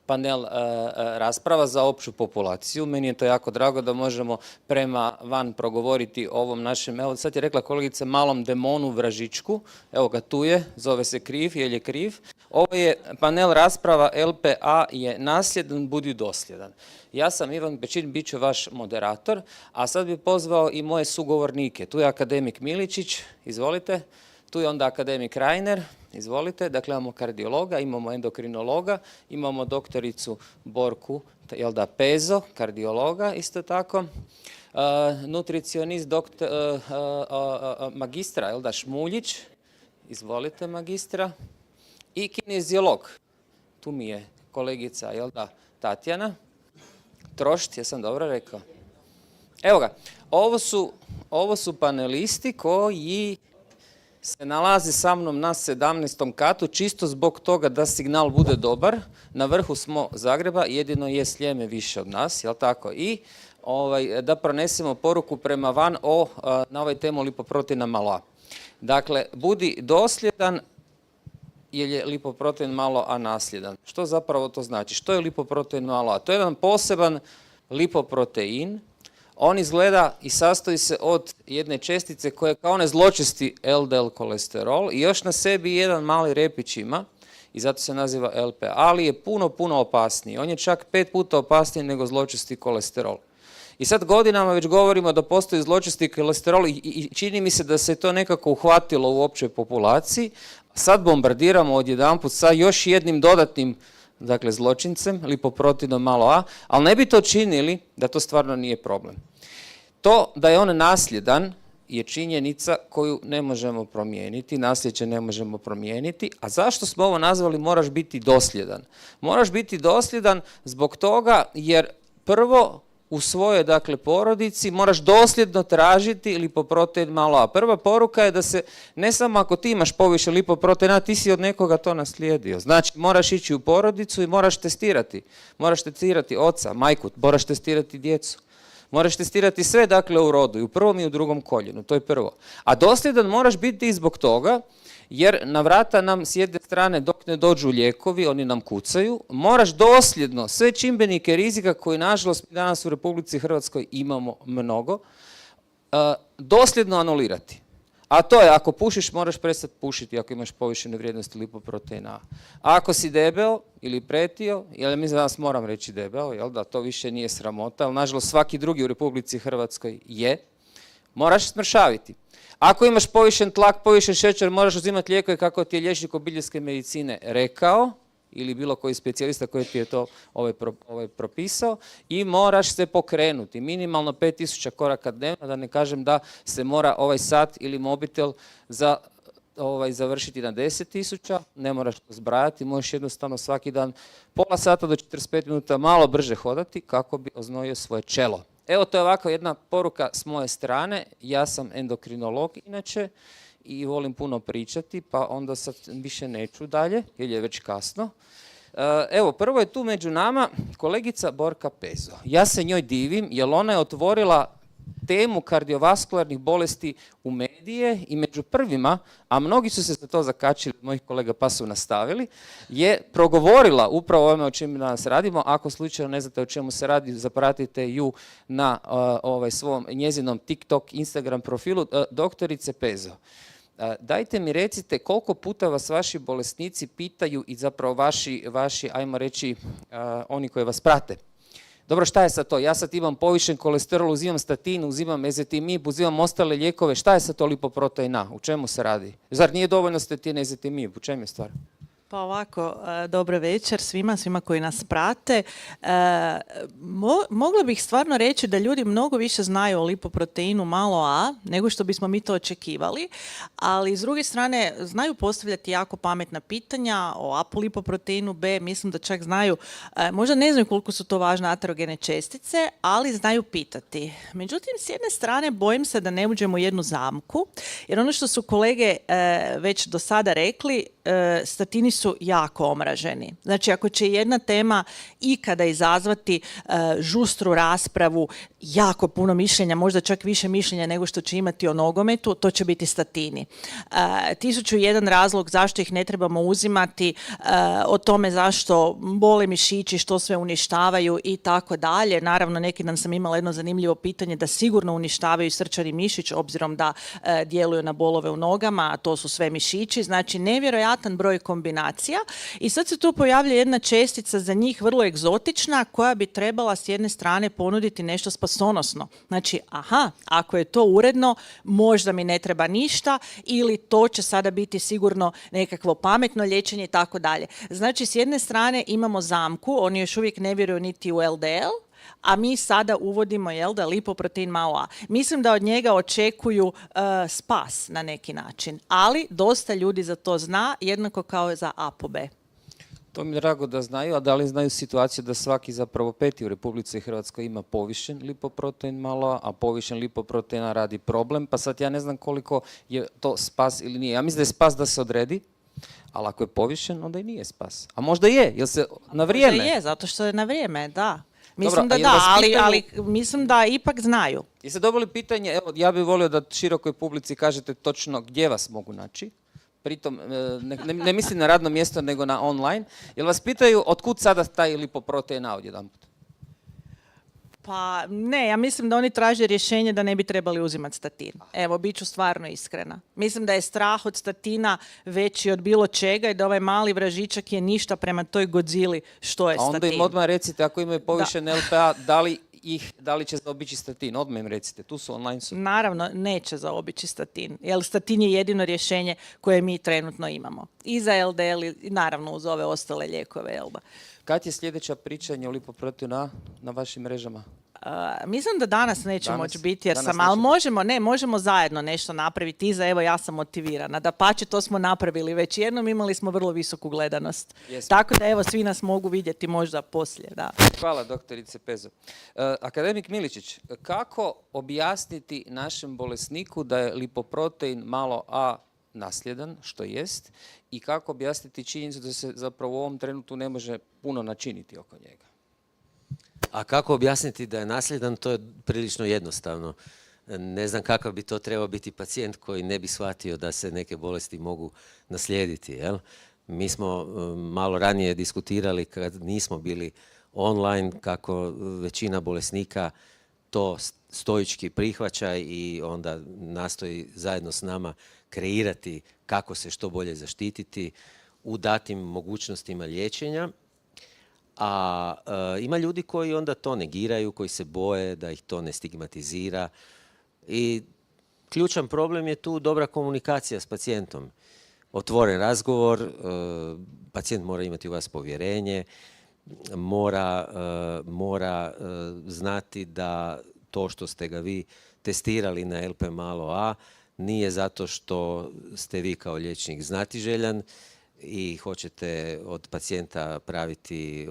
panel rasprava za opću populaciju. Meni je to jako drago da možemo prema van progovoriti o ovom našem, evo sad je rekla kolegica, malom demonu Vražičku, evo ga tu je, zove se kriv, jer je kriv. Ovo je panel rasprava LPA je nasljedan, budi dosljedan. Ja sam Ivan Bećin, bit ću vaš moderator, a sad bih pozvao i moje sugovornike. Tu je akademik Miličić, izvolite. Tu je onda akademik Reiner, izvolite. Dakle, imamo kardiologa, imamo endokrinologa, imamo doktoricu Borku, Pezo, kardiologa isto tako. Nutricionist magistra, Šmuljić, izvolite magistra. I kineziolog, tu mi je kolegica, Tatjana. Trošt, jesam dobro rekao? Evo ga, ovo su panelisti koji se nalaze sa mnom na 17. katu, čisto zbog toga da signal bude dobar. Na vrhu smo Zagreba, jedino je Sljeme više od nas, jel tako? I da pronesemo poruku prema van na ovaj temu lipoproteina malo A. Dakle, budi dosljedan, jer je lipoprotein malo A nasljedan. Što zapravo to znači? Što je lipoprotein malo A? To je jedan poseban lipoprotein. On izgleda i sastoji se od jedne čestice koja je kao onaj zločesti LDL kolesterol i još na sebi jedan mali repić ima i zato se naziva LPA, ali je puno opasniji. On je čak 5 puta opasniji nego zločesti kolesterol. I sad godinama već govorimo da postoji zločesti kolesterol i čini mi se da se to nekako uhvatilo u općoj populaciji. Sad bombardiramo odjedanput sa još jednim dodatnim zločincem, lipoproteinom malo A, ali ne bi to činili da to stvarno nije problem. To da je on nasljedan je činjenica koju ne možemo promijeniti, nasljeđe ne možemo promijeniti. A zašto smo ovo nazvali moraš biti dosljedan? Moraš biti dosljedan zbog toga jer prvo u svojoj porodici moraš dosljedno tražiti lipoprotein malo A. Prva poruka je da se, ne samo ako ti imaš poviše lipoproteina, ti si od nekoga to naslijedio. Znači, moraš ići u porodicu i moraš testirati. Moraš testirati oca, majku, moraš testirati djecu. Moraš testirati sve, u rodu, i u prvom i u drugom koljenu, to je prvo. A dosljedan moraš biti i zbog toga, jer na vrata nam s jedne strane dok ne dođu lijekovi, oni nam kucaju, moraš dosljedno sve čimbenike rizika koji nažalost danas u Republici Hrvatskoj imamo mnogo, dosljedno anulirati. A to je, ako pušiš, moraš prestati pušiti ako imaš povišene vrijednosti lipoproteina A. Ako si debel ili pretio, jer mi za nas moram reći debel, jel da to više nije sramota, ali nažalost svaki drugi u Republici Hrvatskoj je, moraš smršaviti. Ako imaš povišen tlak, povišen šećer, moraš uzimati lijekove kako ti je liječnik obiteljske medicine rekao ili bilo koji specijalista koji ti je to propisao i moraš se pokrenuti. Minimalno 5000 koraka dnevno, da ne kažem da se mora ovaj sat ili mobitel završiti na 10.000, ne moraš to zbrajati, možeš jednostavno svaki dan pola sata do 45 minuta malo brže hodati kako bi oznojio svoje čelo. Evo, to je ovako jedna poruka s moje strane. Ja sam endokrinolog inače i volim puno pričati, pa onda sad više neću dalje, jer je već kasno. Evo, prvo je tu među nama kolegica Borka Pezo. Ja se njoj divim, jer ona je otvorila temu kardiovaskularnih bolesti u medije i među prvima, a mnogi su se za to zakačili, mojih kolega pa su nastavili, je progovorila upravo o ovome o čemu danas radimo. Ako slučajno ne znate o čemu se radi, zapratite ju na svom njezinom TikTok, Instagram profilu, doktorice Pezo. Dajte mi recite koliko puta vas vaši bolesnici pitaju i zapravo vaši ajmo reći, oni koji vas prate. Dobro, šta je sad to? Ja sad imam povišen kolesterol, uzimam statin, uzimam ezetimib, uzimam ostale lijekove. Šta je sad to lipoprotein A? U čemu se radi? Zar nije dovoljno statin, ezetimib? U čemu je stvar? Pa ovako, dobro večer svima koji nas prate. Mogla bih stvarno reći da ljudi mnogo više znaju o lipoproteinu malo A nego što bismo mi to očekivali, ali s druge strane znaju postavljati jako pametna pitanja o apolipoproteinu B, mislim da čak znaju, možda ne znaju koliko su to važne aterogene čestice, ali znaju pitati. Međutim, s jedne strane bojim se da ne uđemo u jednu zamku, jer ono što su kolege već do sada rekli, statini su jako omraženi. Znači, ako će jedna tema ikada izazvati žustru raspravu, jako puno mišljenja, možda čak više mišljenja nego što će imati o nogometu, to će biti statini. 1001 razlog zašto ih ne trebamo uzimati, o tome zašto bole mišići, što sve uništavaju i tako dalje. Naravno, neki dan sam imala jedno zanimljivo pitanje da sigurno uništavaju srčani mišić, obzirom da djeluju na bolove u nogama, a to su sve mišići. Znači, nevjerojatan broj kombinacija. I sad se tu pojavlja jedna čestica za njih vrlo egzotična koja bi trebala s jedne strane ponuditi nešto spasonosno. Znači, ako je to uredno, možda mi ne treba ništa ili to će sada biti sigurno nekakvo pametno liječenje i tako dalje. Znači, s jedne strane imamo zamku, oni još uvijek ne vjeruju niti u LDL, a mi sada uvodimo, lipoprotein malo A. Mislim da od njega očekuju spas na neki način, ali dosta ljudi za to zna, jednako kao za ApoB. To mi je drago da znaju, a da li znaju situaciju da svaki zapravo peti u Republici Hrvatskoj ima povišen lipoprotein malo, a povišen lipoproteina radi problem, pa sad ja ne znam koliko je to spas ili nije. Ja mislim da je spas da se odredi, ali ako je povišen, onda i nije spas. A možda je, jel se na vrijeme? Možda je, zato što je na vrijeme, da. Dobro, Mislim da da, ali mislim da ipak znaju. Jeste dobili pitanje, evo, ja bih volio da širokoj publici kažete točno gdje vas mogu naći. Pritom, ne mislim na radno mjesto, nego na online. Jel vas pitaju otkud sada taj lipoprotein A odjedanput? Pa ne, ja mislim da oni traže rješenje da ne bi trebali uzimati statin. Evo, bit ću stvarno iskrena. Mislim da je strah od statina veći od bilo čega i da ovaj mali vražićak je ništa prema toj Godzili što je statin. A onda im odmah recite, ako imaju povišen LPA, da li će zaobići statin? Odmah im recite, tu su online su. Naravno, neće zaobići statin, jer statin je jedino rješenje koje mi trenutno imamo. I za LDL i naravno uz ove ostale lijekove, jelda. Kad je sljedeća pričanje o lipoproteinu A na vašim mrežama? Mislim da danas neće moći biti, ali možemo zajedno nešto napraviti. Iza, evo, ja sam motivirana. Dapače, to smo napravili već jednom, imali smo vrlo visoku gledanost. Jesmo. Tako da, evo, svi nas mogu vidjeti možda poslije, da. Hvala, doktorice Pezo. Akademik Miličić, kako objasniti našem bolesniku da je lipoprotein malo A nasljedan, što jest, i kako objasniti činjenicu da se zapravo u ovom trenutku ne može puno načiniti oko njega? A kako objasniti da je nasljedan, to je prilično jednostavno. Ne znam kakav bi to trebao biti pacijent koji ne bi shvatio da se neke bolesti mogu naslijediti. Jel? Mi smo malo ranije diskutirali kad nismo bili online kako većina bolesnika to stoički prihvaća i onda nastoji zajedno s nama kreirati kako se što bolje zaštititi u datim mogućnostima liječenja. A ima ljudi koji onda to negiraju, koji se boje da ih to ne stigmatizira i ključan problem je tu dobra komunikacija s pacijentom. Otvoren razgovor, pacijent mora imati u vas povjerenje, mora znati da to što ste ga vi testirali na LP malo A nije zato što ste vi kao liječnik znatiželjan i hoćete od pacijenta praviti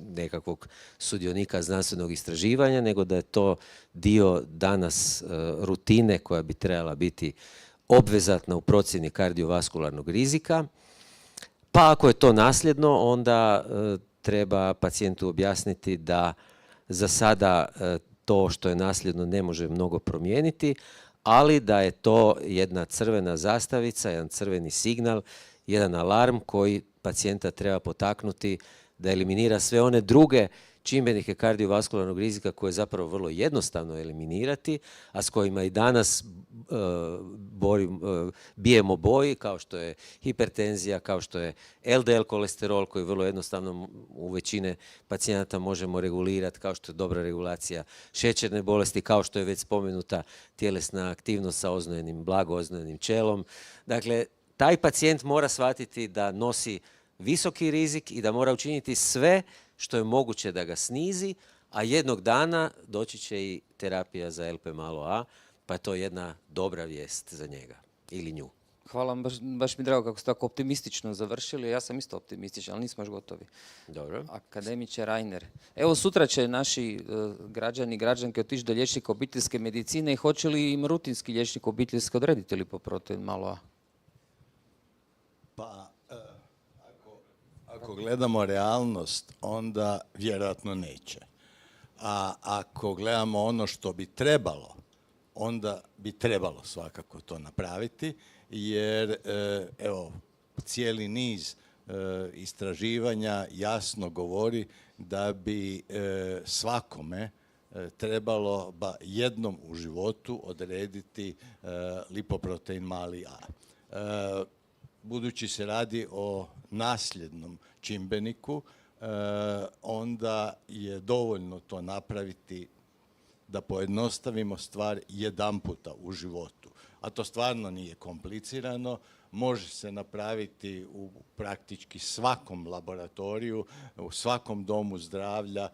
nekakvog sudionika znanstvenog istraživanja, nego da je to dio danas rutine koja bi trebala biti obvezatna u procjeni kardiovaskularnog rizika. Pa ako je to nasljedno, onda treba pacijentu objasniti da za sada to što je nasljedno ne može mnogo promijeniti, ali da je to jedna crvena zastavica, jedan crveni signal, jedan alarm koji pacijenta treba potaknuti da eliminira sve one druge čimbenike kardiovaskularnog rizika koje je zapravo vrlo jednostavno eliminirati, a s kojima i danas bijemo boji, kao što je hipertenzija, kao što je LDL kolesterol koji vrlo jednostavno u većine pacijenata možemo regulirati, kao što je dobra regulacija šećerne bolesti, kao što je već spomenuta tjelesna aktivnost sa blago oznojenim čelom. Dakle, taj pacijent mora shvatiti da nosi visoki rizik i da mora učiniti sve što je moguće da ga snizi, a jednog dana doći će i terapija za LP malo A, pa je to jedna dobra vijest za njega ili nju. Hvala vam, baš mi drago kako ste tako optimistično završili. Ja sam isto optimističan, ali nismo još gotovi. Dobro. Akademiče Reiner. Evo, sutra će naši građani i građanke otići do liječnika obiteljske medicine i hoće li im rutinski liječnik obiteljski odrediti lipoprotein malo A? Pa, Ako gledamo realnost, onda vjerojatno neće. A ako gledamo ono što bi trebalo, onda bi trebalo svakako to napraviti, jer evo, cijeli niz istraživanja jasno govori da bi svakome trebalo jednom u životu odrediti lipoprotein mali A. Budući se radi o nasljednom čimbeniku, onda je dovoljno to napraviti, da pojednostavimo stvar, jedanputa u životu. A to stvarno nije komplicirano, može se napraviti u praktički svakom laboratoriju, u svakom domu zdravlja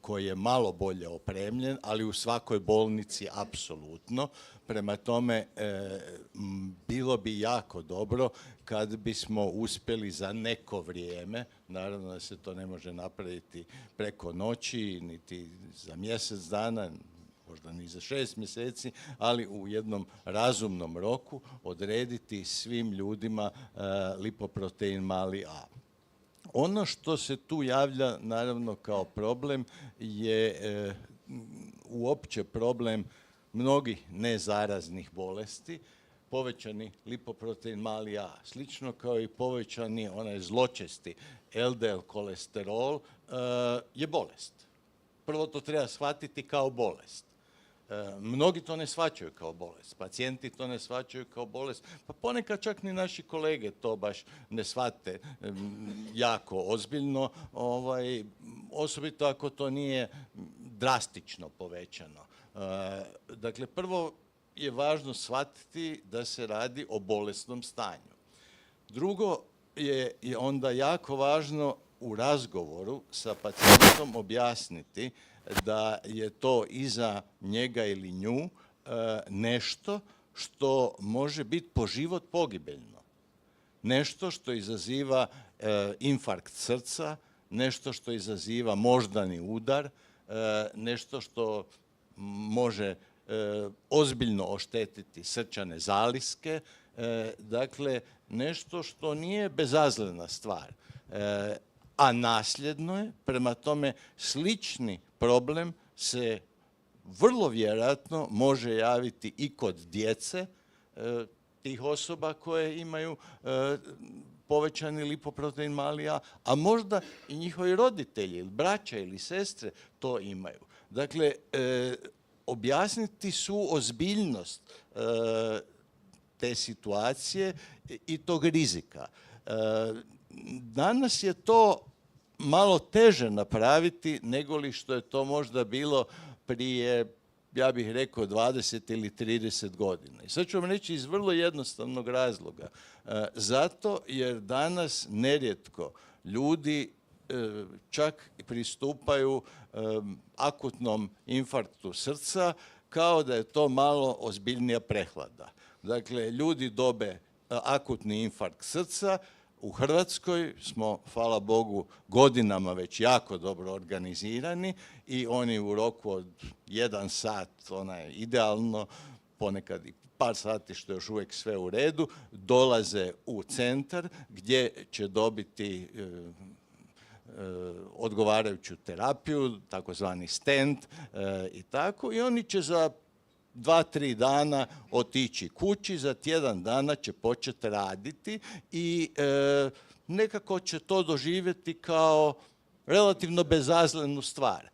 koji je malo bolje opremljen, ali u svakoj bolnici apsolutno. Prema tome, bilo bi jako dobro kad bismo uspjeli za neko vrijeme, naravno da se to ne može napraviti preko noći, niti za mjesec dana, možda ni za 6 mjeseci, ali u jednom razumnom roku odrediti svim ljudima lipoprotein mali A. Ono što se tu javlja naravno kao problem je uopće problem mnogih nezaraznih bolesti, povećani lipoprotein mali A, slično kao i povećani onaj zločesti LDL kolesterol je bolest. Prvo to treba shvatiti kao bolest. Mnogi to ne shvaćaju kao bolest, pacijenti to ne shvaćaju kao bolest, pa ponekad čak ni naši kolege to baš ne shvate jako ozbiljno, osobito ako to nije drastično povećano. Dakle, prvo je važno shvatiti da se radi o bolesnom stanju. Drugo je onda jako važno u razgovoru sa pacijentom objasniti da je to i za njega ili nju nešto što može biti po život pogibeljno. Nešto što izaziva infarkt srca, nešto što izaziva moždani udar, nešto što može ozbiljno oštetiti srčane zaliske, dakle nešto što nije bezazlena stvar. A nasljedno je, prema tome slični problem se vrlo vjerojatno može javiti i kod djece tih osoba koje imaju povećani lipoprotein mali A, a možda i njihovi roditelji, ili braća ili sestre to imaju. Dakle, objasniti su ozbiljnost te situacije i tog rizika. Danas je to malo teže napraviti nego li što je to možda bilo prije, ja bih rekao, 20 ili 30 godina. I sad ću vam reći iz vrlo jednostavnog razloga. Zato jer danas nerijetko ljudi čak pristupaju akutnom infarktu srca kao da je to malo ozbiljnija prehlada. Dakle, ljudi dobe akutni infarkt srca. U Hrvatskoj smo, hvala Bogu, godinama već jako dobro organizirani i oni u roku od 1 sat, idealno, ponekad i par sati što je još uvijek sve u redu, dolaze u centar gdje će dobiti odgovarajuću terapiju, takozvani stent i tako, i oni će za 2-3 dana otići kući, za tjedan dana će početi raditi i nekako će to doživjeti kao relativno bezazlenu stvar.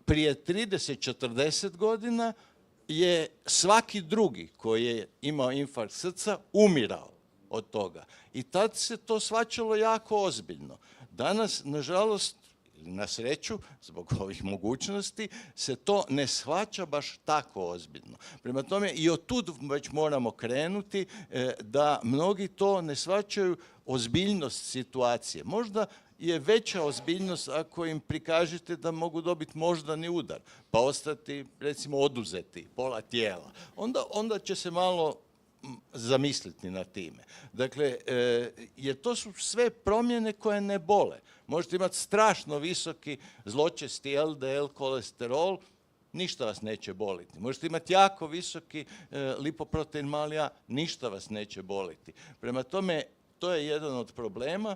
Prije 30-40 godina je svaki drugi koji je imao infarkt srca umirao od toga. I tad se to shvaćalo jako ozbiljno. Danas, nažalost, na sreću, zbog ovih mogućnosti, se to ne shvaća baš tako ozbiljno. Prema tome, i od tud već moramo krenuti da mnogi to ne shvaćaju ozbiljnost situacije. Možda je veća ozbiljnost ako im prikažete da mogu dobiti moždani udar, pa ostati, recimo, oduzeti pola tijela. Onda će se malo zamisliti na time. Dakle, jer to su sve promjene koje ne bole. Možete imati strašno visoki zločesti LDL kolesterol, ništa vas neće boliti. Možete imati jako visoki lipoprotein mali A, ništa vas neće boliti. Prema tome, to je jedan od problema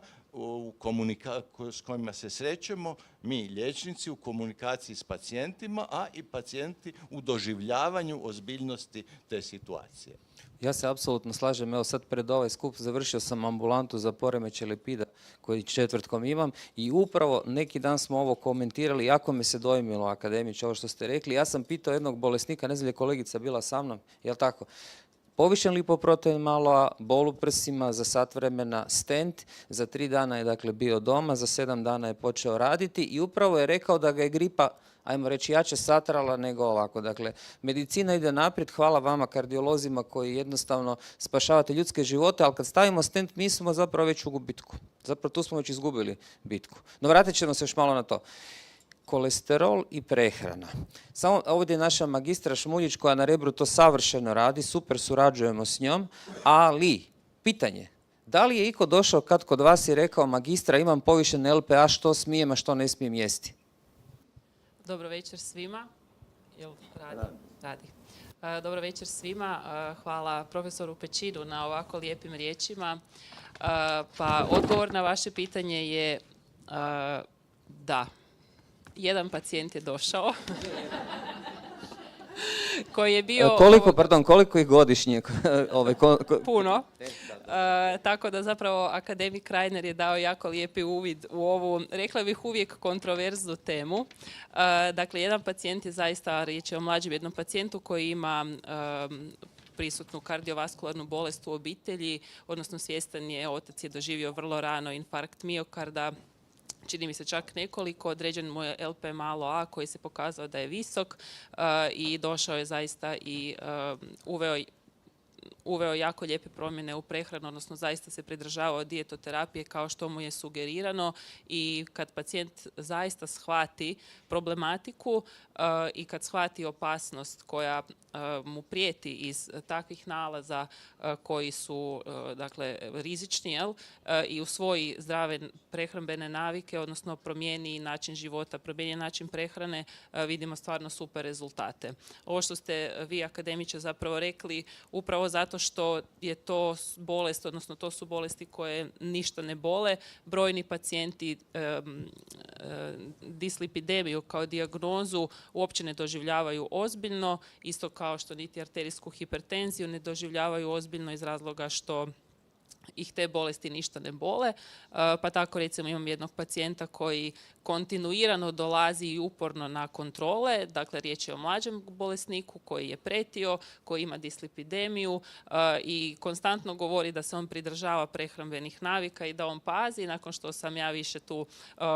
s kojima se srećemo mi liječnici u komunikaciji s pacijentima, a i pacijenti u doživljavanju ozbiljnosti te situacije. Ja se apsolutno slažem, evo sad pred ovaj skup završio sam ambulantu za poremećaj lipida koji četvrtkom imam i upravo neki dan smo ovo komentirali, jako me se dojmilo akademiče ovo što ste rekli. Ja sam pitao jednog bolesnika, ne znam je kolegica bila sa mnom, jel tako? Povišen lipoprotein malo A, bol u prsima za sat vremena, stent, za 3 dana je dakle bio doma, za 7 dana je počeo raditi i upravo je rekao da ga je gripa, ajmo reći, jače satrala nego ovako. Dakle, medicina ide naprijed, hvala vama kardiolozima koji jednostavno spašavate ljudske živote, ali kad stavimo stent mi smo zapravo već u gubitku. Zapravo tu smo već izgubili bitku. No vratit ćemo se još malo na to. Kolesterol i prehrana. Samo ovdje je naša magistra Šmuljić koja na Rebru to savršeno radi, super surađujemo s njom, ali pitanje, da li je iko došao kad kod vas i rekao magistra imam povišen LPA, što smijem, a što ne smijem jesti? Dobro večer svima. Jel radi? Radi. Dobro večer svima. Hvala profesoru Pečinu na ovako lijepim riječima. Pa odgovor na vaše pitanje je da. Jedan pacijent je došao koji je bio... Koliko ih godišnje? Puno. Tako da zapravo akademik Reiner je dao jako lijepi uvid u ovu, rekla bih uvijek kontroverznu temu. Dakle, jedan pacijent je zaista, riječ je o mlađem jednom pacijentu koji ima prisutnu kardiovaskularnu bolest u obitelji, odnosno svjestan je, otac je doživio vrlo rano infarkt miokarda, čini mi se čak nekoliko, određen mu je LP malo A koji se pokazao da je visok i došao je zaista i uveo jako lijepe promjene u prehranu, odnosno zaista se pridržavao dijetoterapije kao što mu je sugerirano i kad pacijent zaista shvati problematiku i kad shvati opasnost koja mu prijeti iz takvih nalaza koji su dakle rizični, jel? I usvoji zdrave prehrambene navike, odnosno promijeni način života, promijeni način prehrane, vidimo stvarno super rezultate. Ovo što ste vi akademiče zapravo rekli, upravo zato što je to bolest, odnosno to su bolesti koje ništa ne bole, brojni pacijenti dislipidemiju kao dijagnozu uopće ne doživljavaju ozbiljno, isto kao što niti arterijsku hipertenziju ne doživljavaju ozbiljno iz razloga što ih te bolesti ništa ne bole. Pa tako recimo imam jednog pacijenta koji kontinuirano dolazi i uporno na kontrole, dakle riječ je o mlađem bolesniku koji je pretio, koji ima dislipidemiju i konstantno govori da se on pridržava prehrambenih navika i da on pazi. Nakon što sam ja više tu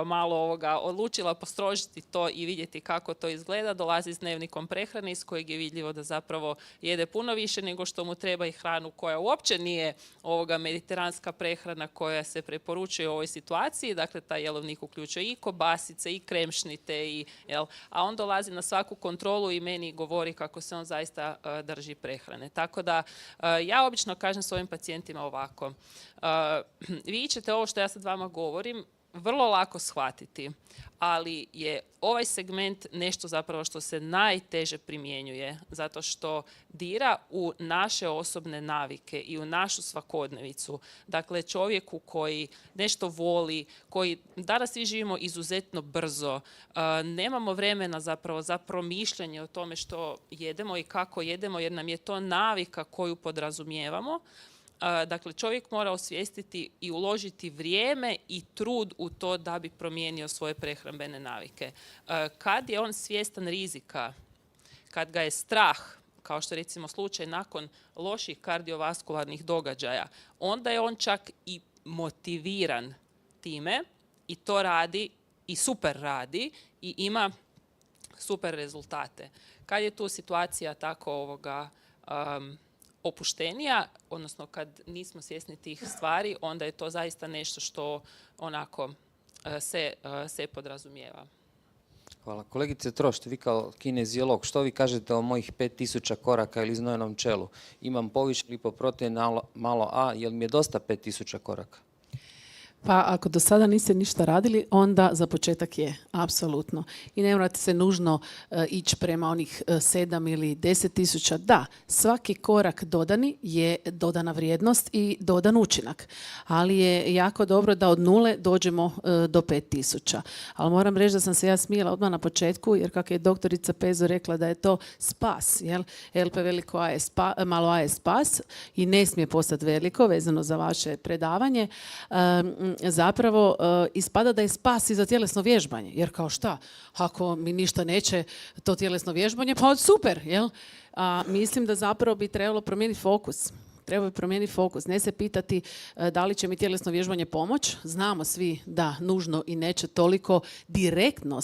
malo odlučila postrožiti to i vidjeti kako to izgleda, dolazi s dnevnikom prehrane iz kojeg je vidljivo da zapravo jede puno više nego što mu treba i hranu koja uopće nije mediteranska prehrana koja se preporučuje u ovoj situaciji, dakle taj jelovnik uključuje i kobasice i kremšnite, a on dolazi na svaku kontrolu i meni govori kako se on zaista drži prehrane. Tako da ja obično kažem svojim pacijentima ovako, vi ćete ovo što ja sad vama govorim vrlo lako shvatiti, ali je ovaj segment nešto zapravo što se najteže primjenjuje, zato što dira u naše osobne navike i u našu svakodnevicu. Dakle, čovjeku koji nešto voli, koji danas svi živimo izuzetno brzo, nemamo vremena zapravo za promišljanje o tome što jedemo i kako jedemo, jer nam je to navika koju podrazumijevamo. Dakle, čovjek mora osvijestiti i uložiti vrijeme i trud u to da bi promijenio svoje prehrambene navike. Kad je on svjestan rizika, kad ga je strah, kao što je recimo slučaj nakon loših kardiovaskularnih događaja, onda je on čak i motiviran time i to radi i super radi i ima super rezultate. Kad je tu situacija tako opuštenija, odnosno kad nismo svjesni tih stvari, onda je to zaista nešto što onako se podrazumijeva. Hvala. Kolegice Trošt, vi kao kineziolog, što vi kažete o mojih 5000 koraka ili znojenom čelu? Imam povišen lipoprotein malo A, jel mi je dosta 5000 koraka? Pa ako do sada niste ništa radili, onda za početak je, apsolutno. I ne morate se nužno ići prema onih 7 ili 10 tisuća. Da, svaki korak dodani je dodana vrijednost i dodan učinak. Ali je jako dobro da od 0 dođemo do 5 tisuća. Ali moram reći da sam se ja smijela odmah na početku, jer kako je doktorica Pezo rekla da je to spas, jel? LP veliko A je malo A je spas i ne smije postati veliko, vezano za vaše predavanje. Zapravo ispada da je spas i za tjelesno vježbanje. Jer kao šta? Ako mi ništa neće to tjelesno vježbanje, pa super, jel? Mislim da zapravo bi trebalo promijeniti fokus. Treba bi promijeniti fokus. Ne se pitati da li će mi tjelesno vježbanje pomoć. Znamo svi da nužno i neće toliko direktno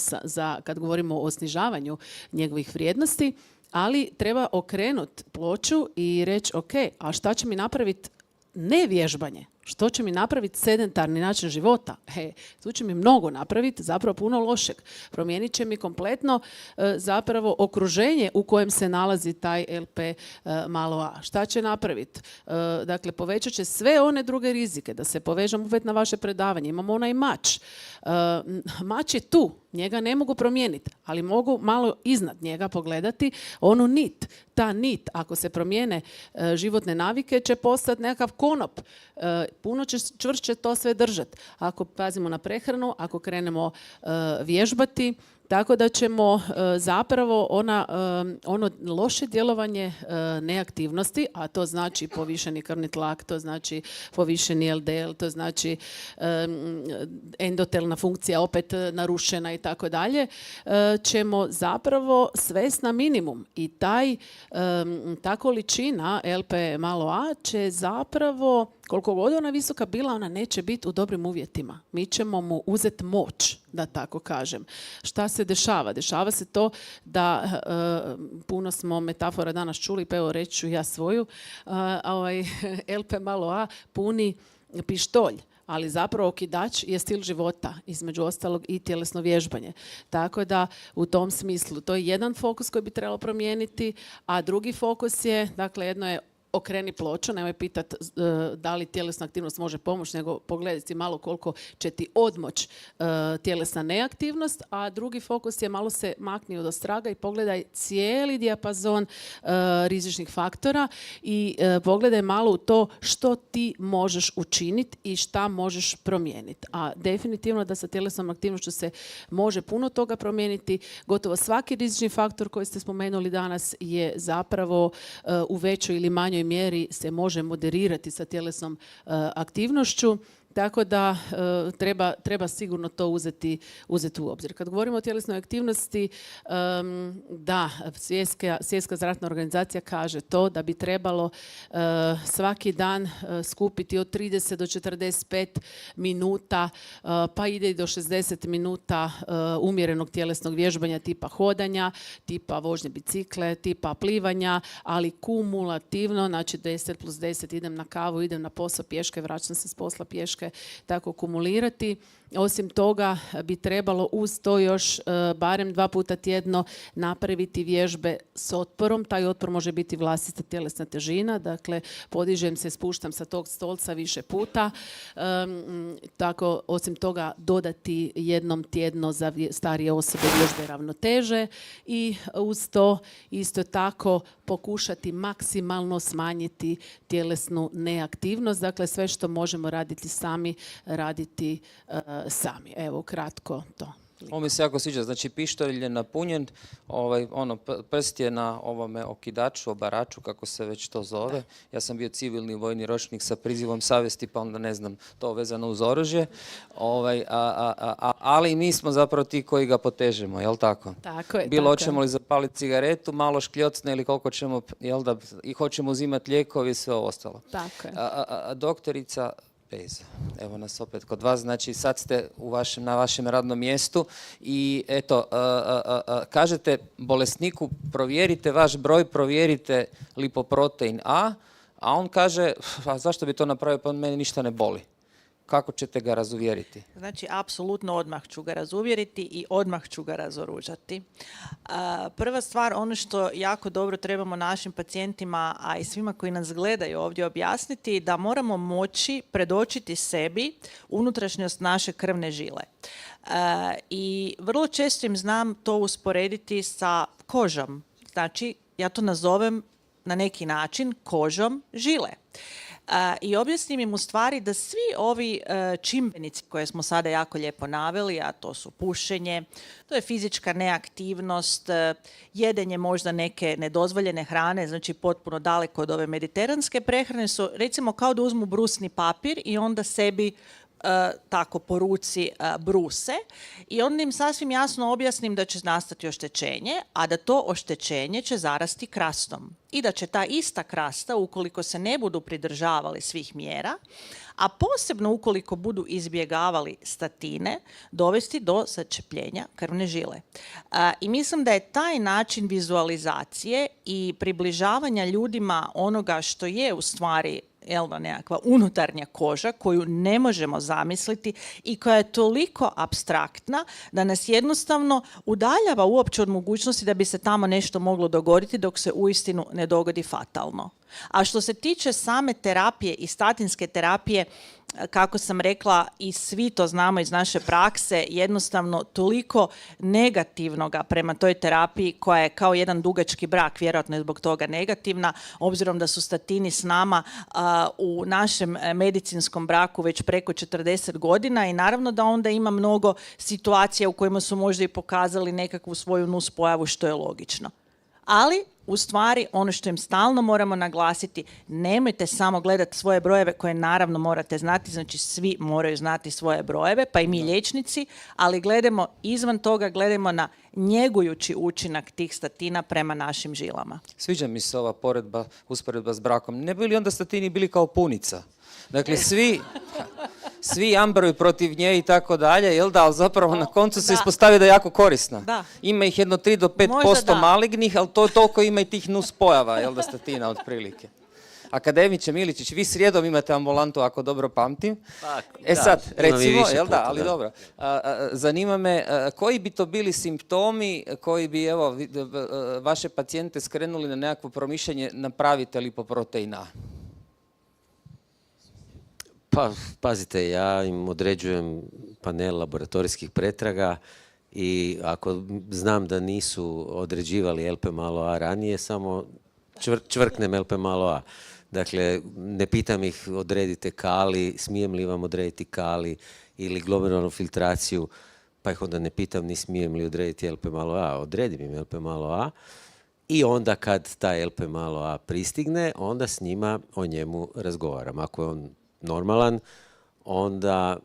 kad govorimo o snižavanju njegovih vrijednosti, ali treba okrenuti ploču i reći ok, a šta će mi napraviti ne vježbanje? Što će mi napraviti sedentarni način života? Tu će mi mnogo napraviti, zapravo puno lošeg. Promijenit će mi kompletno zapravo okruženje u kojem se nalazi taj LP malo A. Šta će napraviti? Dakle, povećat će sve one druge rizike. Da se povežem opet na vaše predavanje. Imamo onaj mač. Mač je tu. Njega ne mogu promijeniti, ali mogu malo iznad njega pogledati onu nit. Ta nit, ako se promijene životne navike, će postati nekakav konop. Puno će čvršće to sve držati. Ako pazimo na prehranu, ako krenemo vježbati, tako da ćemo zapravo ono loše djelovanje neaktivnosti, a to znači povišeni krvni tlak, to znači povišeni LDL, to znači endotelna funkcija opet narušena i tako dalje, ćemo zapravo svesti na minimum. I ta količina LP malo A će zapravo, koliko god ona visoka bila, ona neće biti u dobrim uvjetima. Mi ćemo mu uzeti moć, da tako kažem. Šta se dešava? Dešava se to da puno smo metafora danas čuli, pa evo reći ću ja svoju. LP malo A puni pištolj, ali zapravo okidač je stil života, između ostalog i tjelesno vježbanje. Tako da u tom smislu to je jedan fokus koji bi trebalo promijeniti, a drugi fokus je, dakle jedno je okreni ploču, nemoj pitati da li tjelesna aktivnost može pomoći, nego pogledaj si malo koliko će ti odmoć tjelesna neaktivnost, a drugi fokus je malo se makni od ostraga i pogledaj cijeli dijapazon rizičnih faktora i pogledaj malo u to što ti možeš učiniti i šta možeš promijeniti. A definitivno da sa tjelesnom aktivnošću se može puno toga promijeniti. Gotovo svaki rizični faktor koji ste spomenuli danas je zapravo u većoj ili manjoj mjeri se može moderirati sa tjelesnom aktivnošću. Tako da treba sigurno to uzeti u obzir. Kad govorimo o tjelesnoj aktivnosti, da, Svjetska zdravstvena organizacija kaže to da bi trebalo svaki dan skupiti od 30 do 45 minuta, pa ide i do 60 minuta umjerenog tjelesnog vježbanja tipa hodanja, tipa vožnje bicikle, tipa plivanja, ali kumulativno, znači 10 plus 10, idem na kavu, idem na posao pješke, vraćam se s posla pješke, tako kumulirati. Osim toga bi trebalo uz to još barem 2 puta tjedno napraviti vježbe s otporom. Taj otpor može biti vlastita tjelesna težina, dakle podižem se, spuštam sa tog stolca više puta. Tako, osim toga dodati jednom tjedno za starije osobe vježbe ravnoteže i uz to isto tako pokušati maksimalno smanjiti tjelesnu neaktivnost. Dakle, sve što možemo raditi sami, raditi sami. Evo, kratko to. Ovo mi se jako sviđa, znači pištolj je napunjen, prst je na ovome okidaču, obaraču, kako se već to zove. Ja sam bio civilni vojni ročnik sa prizivom savjesti, pa onda ne znam, to vezano uz oružje. Ali mi smo zapravo ti koji ga potežemo, jel tako? Tako je. Bilo hoćemo li zapaliti cigaretu, malo škljocne ili koliko ćemo, jel da, i hoćemo uzimati lijekove i sve ostalo. Tako je. Doktorica Pezo, evo nas opet kod vas, znači sad ste na vašem radnom mjestu i eto, kažete bolesniku provjerite vaš broj, provjerite lipoprotein A on kaže, a zašto bi to napravio, pa meni ništa ne boli. kako ćete ga razuvjeriti? Znači, apsolutno odmah ću ga razuvjeriti i odmah ću ga razoružati. Prva stvar, ono što jako dobro trebamo našim pacijentima, a i svima koji nas gledaju ovdje objasniti, da moramo moći predočiti sebi unutrašnjost naše krvne žile. I vrlo često im znam to usporediti sa kožom. Znači, ja to nazovem na neki način kožom žile. I objasnim im u stvari da svi ovi čimbenici koje smo sada jako lijepo naveli, a to su pušenje, to je fizička neaktivnost, jedenje možda neke nedozvoljene hrane, znači potpuno daleko od ove mediteranske prehrane, su recimo kao da uzmu brusni papir i onda sebi tako po ruci bruse i onda im sasvim jasno objasnim da će nastati oštećenje, a da to oštećenje će zarasti krastom i da će ta ista krasta, ukoliko se ne budu pridržavali svih mjera, a posebno ukoliko budu izbjegavali statine, dovesti do začepljenja krvne žile. I mislim da je taj način vizualizacije i približavanja ljudima onoga što je u stvari nekakva unutarnja koža koju ne možemo zamisliti i koja je toliko apstraktna da nas jednostavno udaljava uopće od mogućnosti da bi se tamo nešto moglo dogoditi dok se uistinu ne dogodi fatalno. A što se tiče same terapije i statinske terapije, kako sam rekla i svi to znamo iz naše prakse, jednostavno toliko negativnoga prema toj terapiji koja je kao jedan dugački brak, vjerojatno je zbog toga negativna, obzirom da su statini s nama u našem medicinskom braku već preko 40 godina i naravno da onda ima mnogo situacija u kojima su možda i pokazali nekakvu svoju nuspojavu što je logično. Ali, u stvari, ono što im stalno moramo naglasiti, nemojte samo gledati svoje brojeve koje naravno morate znati, znači svi moraju znati svoje brojeve, pa i mi liječnici, ali gledamo izvan toga, gledamo na njegujući učinak tih statina prema našim žilama. Sviđa mi se ova usporedba s brakom. Ne bi li onda statini bili kao punica? Dakle, svi ambruju protiv nje i tako dalje, jel da, ali zapravo na koncu se ispostavi da je jako korisna. Da. Ima ih jedno 3 do 5% malignih, ali to toliko ima i tih nuspojava, jel da, statina otprilike. Akademiče Miličić, vi srijedom imate ambulantu, ako dobro pamtim. Sad, recimo, jel da, ali dobro. Zanima me, koji bi to bili simptomi koji bi, evo, vaše pacijente skrenuli na nekakvo promišljanje, napravite lipoprotein A? Pa, pazite, ja im određujem panel laboratorijskih pretraga i ako znam da nisu određivali LP malo A ranije, samo čvrknem LP malo A. Dakle, ne pitam ih odredite kali, smijem li vam odrediti kali ili glomerulnu filtraciju, pa ih onda ne pitam ni smijem li odrediti LP malo A. Odredim im LP malo A i onda kad taj LP malo A pristigne, onda s njima o njemu razgovaram. Ako je on normalan, onda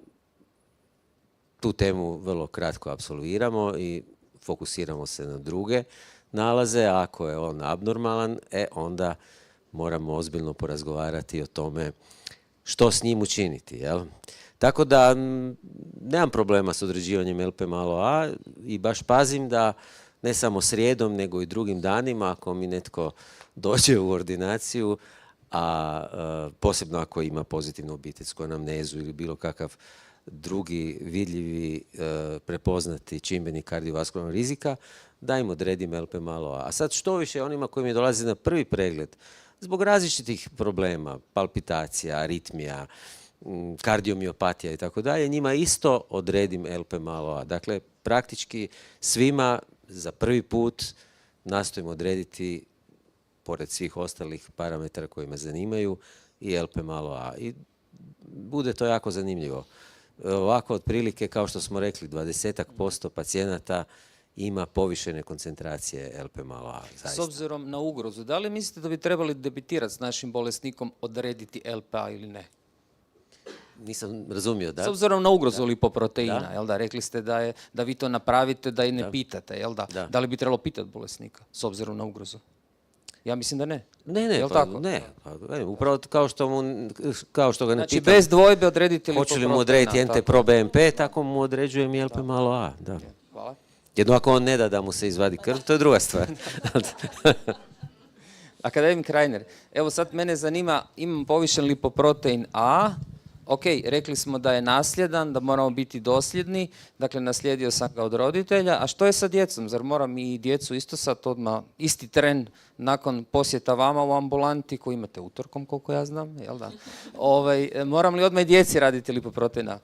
tu temu vrlo kratko apsolviramo i fokusiramo se na druge nalaze. Ako je on abnormalan, onda moramo ozbiljno porazgovarati o tome što s njim učiniti. Jel? Tako da nemam problema s određivanjem LP malo A i baš pazim da ne samo srijedom, nego i drugim danima, ako mi netko dođe u ordinaciju, a posebno ako ima pozitivnu obiteljsku anamnezu ili bilo kakav drugi vidljivi prepoznati čimbenik kardiovaskularnog rizika, da im odredim LP malo A. A sad što više onima koji mi dolaze na prvi pregled, zbog različitih problema, palpitacija, aritmija, kardiomiopatija i tako dalje, njima isto odredim LP malo A. Dakle, praktički svima za prvi put nastojimo odrediti pored svih ostalih parametara koji me zanimaju i LP malo A. I bude to jako zanimljivo. Ovako, otprilike, kao što smo rekli, 20% pacijenata ima povišene koncentracije LP malo A. Zaista. S obzirom na ugrozu, da li mislite da bi trebali debitirati s našim bolesnikom, odrediti LPA ili ne? Nisam razumio, da? S obzirom na ugrozu lipoproteina, jel da? Rekli ste da vi to napravite, da i ne pitate, jel da? Da li bi trebalo pitati bolesnika s obzirom na ugrozu? Ja mislim da ne. Ne, tako? Ne. Upravo kao što ga ne znači, pitam. bez dvojbe odrediti lipoproteina. Hoću li mu odrediti NT-pro BMP, tako mu određujem i LP malo A. Da. Hvala. Jedno ako on ne da mu se izvadi krv, to je druga stvar. Akademik Reiner, evo sad mene zanima, imam povišen lipoprotein A, Ok, rekli smo da je nasljedan, da moramo biti dosljedni, dakle naslijedio sam ga od roditelja, a što je sa djecom? Zar moram i djecu isto sad odmah, isti tren nakon posjeta vama u ambulanti koju imate utorkom, koliko ja znam, jel da? Moram li odmah i djeci raditi lipoproteina?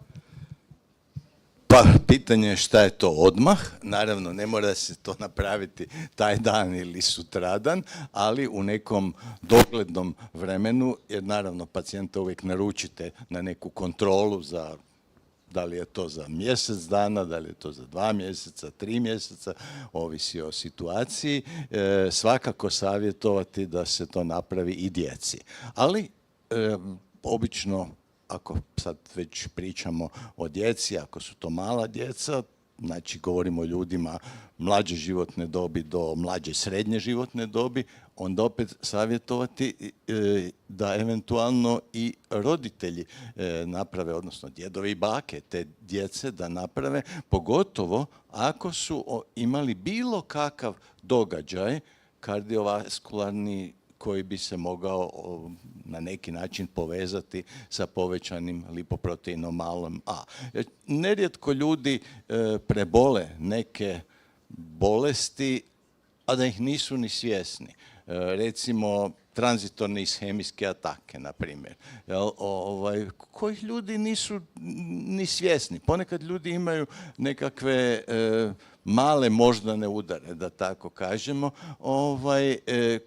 Pa, pitanje je šta je to odmah. Naravno, ne mora se to napraviti taj dan ili sutradan, ali u nekom doglednom vremenu, jer naravno pacijenta uvijek naručite na neku kontrolu za, da li je to za mjesec dana, da li je to za 2 mjeseca, 3 mjeseca, ovisi o situaciji. Svakako savjetovati da se to napravi i djeci. Ali, obično, ako sad već pričamo o djeci, ako su to mala djeca, znači govorimo o ljudima mlađe životne dobi do mlađe srednje životne dobi, onda opet savjetovati da eventualno i roditelji naprave, odnosno djedovi i bake te djece da naprave, pogotovo ako su imali bilo kakav događaj kardiovaskularni koji bi se mogao na neki način povezati sa povećanim lipoproteinom malom a. Nerijetko ljudi prebole neke bolesti, a da ih nisu ni svjesni. Recimo, tranzitorne ishemijske atake, na primjer, kojih ljudi nisu ni svjesni. Ponekad ljudi imaju nekakve male moždane udare, da tako kažemo,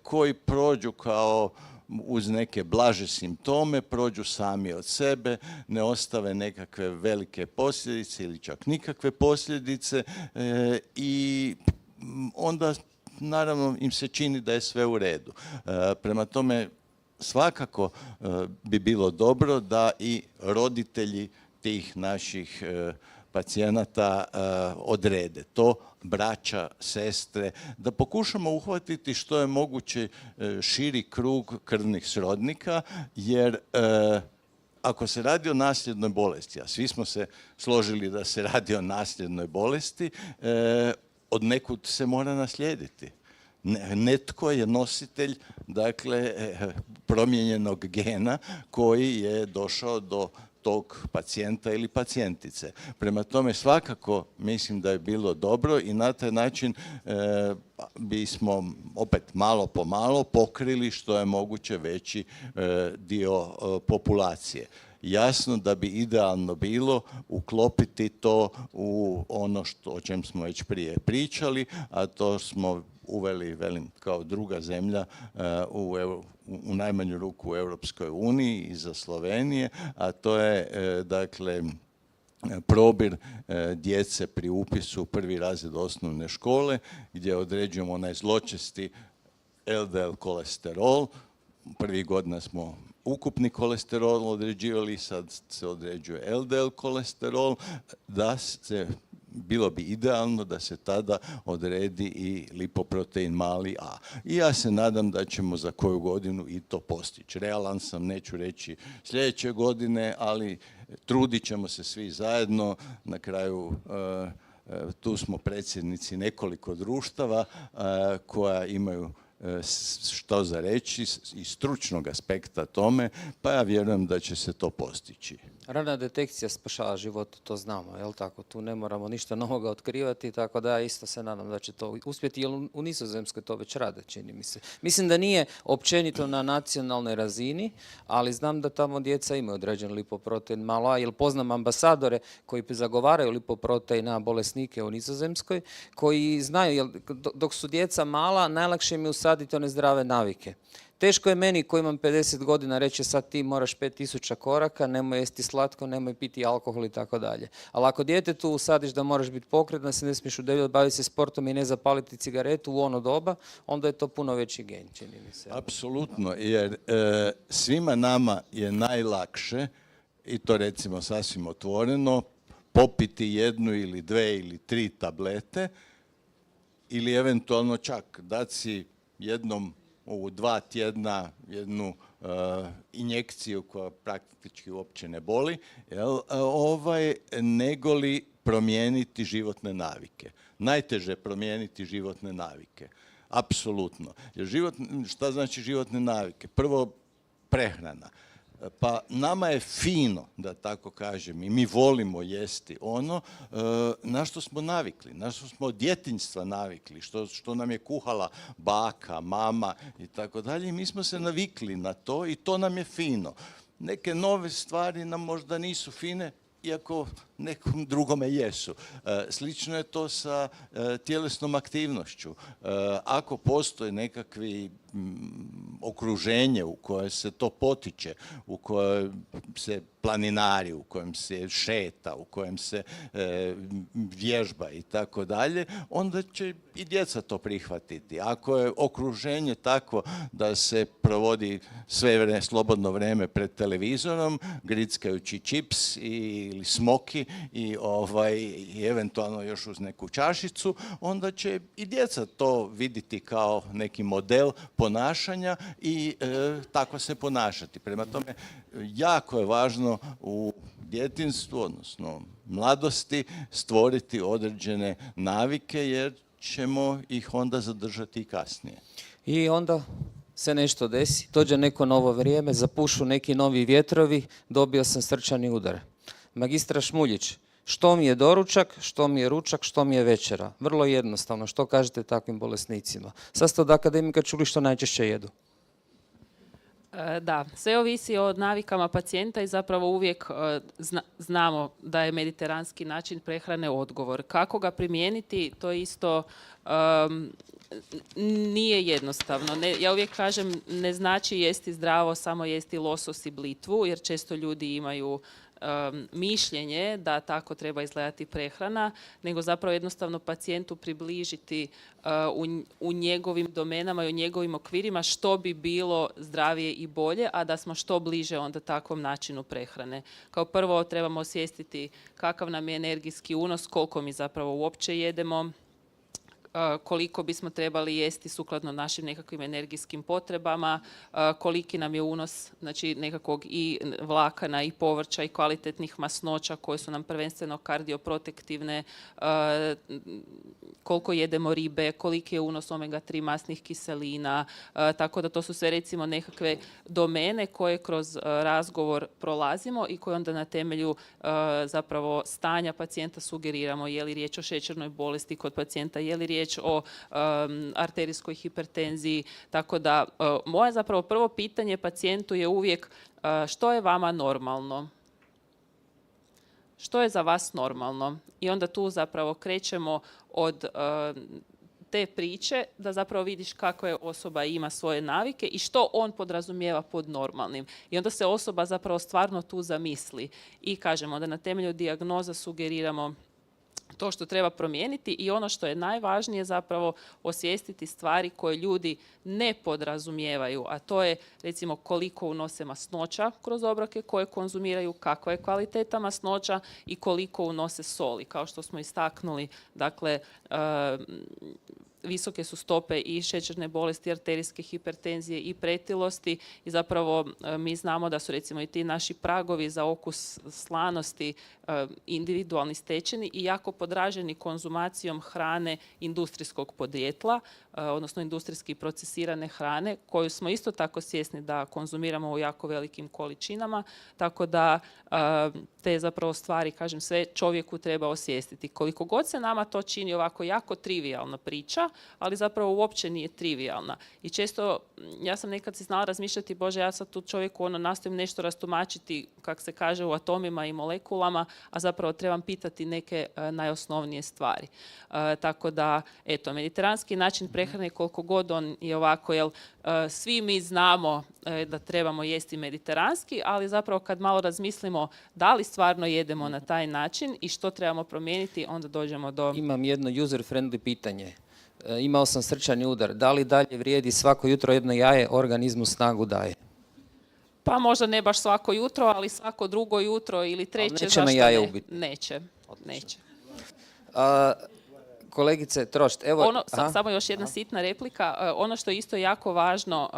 koji prođu kao uz neke blaže simptome, prođu sami od sebe, ne ostave nekakve velike posljedice ili čak nikakve posljedice i onda naravno im se čini da je sve u redu. Prema tome, svakako bi bilo dobro da i roditelji tih naših pacijenata odrede to, braća, sestre, da pokušamo uhvatiti što je moguće širi krug krvnih srodnika, jer ako se radi o nasljednoj bolesti, a svi smo se složili da se radi o nasljednoj bolesti, od nekud se mora naslijediti. Netko je nositelj, dakle, promijenjenog gena koji je došao do tog pacijenta ili pacijentice. Prema tome, svakako mislim da je bilo dobro i na taj način bismo opet malo po malo pokrili što je moguće veći dio populacije. Jasno da bi idealno bilo uklopiti to u ono o čem smo već prije pričali, a to smo uveli, velim, kao druga zemlja u najmanju ruku u Europskoj uniji iza Slovenije, a to je, dakle, probir djece pri upisu u 1. razred osnovne škole, gdje određujemo onaj zločesti LDL kolesterol. Prvih godina smo ukupni kolesterol određivali, sad se određuje LDL kolesterol, da se, bilo bi idealno da se tada odredi i lipoprotein mali a. I ja se nadam da ćemo za koju godinu i to postići. Realan sam, neću reći sljedeće godine, ali trudit ćemo se svi zajedno. Na kraju tu smo predsjednici nekoliko društava koja imaju što za reći iz stručnog aspekta tome, pa ja vjerujem da će se to postići. Rana detekcija spašava život, to znamo, jel tako? Tu ne moramo ništa novoga otkrivati, tako da isto se nadam da će to uspjeti, jer u Nizozemskoj to već rade, čini mi se. Mislim da nije općenito na nacionalnoj razini, ali znam da tamo djeca imaju određen lipoprotein malo a, jer poznam ambasadore koji zagovaraju lipoprotein na bolesnike u Nizozemskoj, koji znaju, jer dok su djeca mala, najlakše mi je usaditi one zdrave navike. Teško je meni koji imam 50 godina reći sad ti moraš 5000 koraka, nemoj jesti slatko, nemoj piti alkohol i tako dalje. Ali ako djetetu usadiš da moraš biti pokretan, da se ne smiješ udebljati, baviti se sportom i ne zapaliti cigaretu u ono doba, onda je to puno veći gen, čini mi se. Apsolutno, jer svima nama je najlakše, i to recimo sasvim otvoreno, popiti 1 ili 2 ili 3 tablete ili eventualno čak dati si jednom u 2 tjedna jednu injekciju koja praktički uopće ne boli, nego li promijeniti životne navike. Najteže je promijeniti životne navike. Apsolutno. Jer šta znači životne navike? Prvo, prehrana. Pa nama je fino, da tako kažem, i mi volimo jesti ono na što smo navikli, na što smo od djetinjstva navikli, što nam je kuhala baka, mama i tako dalje. I mi smo se navikli na to i to nam je fino. Neke nove stvari nam možda nisu fine, iako nekom drugome jesu. Slično je to sa tjelesnom aktivnošću. Ako postoje nekakvi okruženje u koje se to potiče, u kojem se planinari, u kojem se šeta, u kojem se vježba i tako dalje, onda će i djeca to prihvatiti. Ako je okruženje takvo da se provodi sve slobodno vrijeme pred televizorom, grickajući čips ili smoki i eventualno još uz neku čašicu, onda će i djeca to vidjeti kao neki model ponašanja i tako se ponašati. Prema tome, jako je važno u djetinjstvu, odnosno mladosti, stvoriti određene navike jer ćemo ih onda zadržati i kasnije. I onda se nešto desi, dođe neko novo vrijeme, zapušu neki novi vjetrovi, dobio sam srčani udar. Magistra Šmuljić, što mi je doručak, što mi je ručak, što mi je večera? Vrlo jednostavno, što kažete takvim bolesnicima? Sad ste od akademika čuli što najčešće jedu. Da, sve ovisi o navikama pacijenta i zapravo uvijek znamo da je mediteranski način prehrane odgovor. Kako ga primijeniti, to isto nije jednostavno. Ja uvijek kažem, ne znači jesti zdravo, samo jesti losos i blitvu, jer često ljudi imaju mišljenje da tako treba izgledati prehrana, nego zapravo jednostavno pacijentu približiti u njegovim domenama i u njegovim okvirima što bi bilo zdravije i bolje, a da smo što bliže onda takvom načinu prehrane. Kao prvo trebamo osvijestiti kakav nam je energijski unos, koliko mi zapravo uopće jedemo, koliko bismo trebali jesti sukladno našim nekakvim energijskim potrebama, koliki nam je unos, znači nekakvog i vlakana i povrća i kvalitetnih masnoća koje su nam prvenstveno kardioprotektivne, koliko jedemo ribe, koliki je unos omega-3 masnih kiselina, tako da to su sve recimo nekakve domene koje kroz razgovor prolazimo i koje onda na temelju zapravo stanja pacijenta sugeriramo je li riječ o šećernoj bolesti kod pacijenta, je li riječ o arterijskoj hipertenziji. Tako da moje zapravo prvo pitanje pacijentu je uvijek što je vama normalno? Što je za vas normalno? I onda tu zapravo krećemo od te priče da zapravo vidiš kako je osoba ima svoje navike i što on podrazumijeva pod normalnim. I onda se osoba zapravo stvarno tu zamisli i kažemo da na temelju dijagnoza sugeriramo to što treba promijeniti i ono što je najvažnije zapravo osvijestiti stvari koje ljudi ne podrazumijevaju, a to je recimo koliko unose masnoća kroz obroke koje konzumiraju, kakva je kvaliteta masnoća i koliko unose soli. Kao što smo istaknuli, dakle, visoke su stope i šećerne bolesti, arterijske hipertenzije i pretilosti i zapravo mi znamo da su recimo i ti naši pragovi za okus slanosti individualni stečeni i jako podraženi konzumacijom hrane industrijskog podrijetla, odnosno industrijski procesirane hrane, koju smo isto tako svjesni da konzumiramo u jako velikim količinama, tako da te zapravo stvari, kažem, sve čovjeku treba osvijestiti. Koliko god se nama to čini ovako jako trivijalna priča, ali zapravo uopće nije trivijalna. I često, ja sam nekad si znala razmišljati, Bože, ja sad tu čovjeku nastojim nešto rastumačiti, kak se kaže, u atomima i molekulama, a zapravo trebam pitati neke najosnovnije stvari. Tako da, eto, mediteranski način prehrane, koliko god on je ovako, jel, svi mi znamo da trebamo jesti mediteranski, ali zapravo kad malo razmislimo da li stvarno jedemo na taj način i što trebamo promijeniti, onda dođemo do... Imam jedno user-friendly pitanje. Imao sam srčani udar. Da li dalje vrijedi svako jutro jedno jaje organizmu snagu daje? Pa možda ne baš svako jutro, ali svako drugo jutro ili treće, neće zašto me jaje ne? ubiti. Neće. Neće. Kolegice Trošt, evo... Samo još jedna sitna replika. Ono što je isto jako važno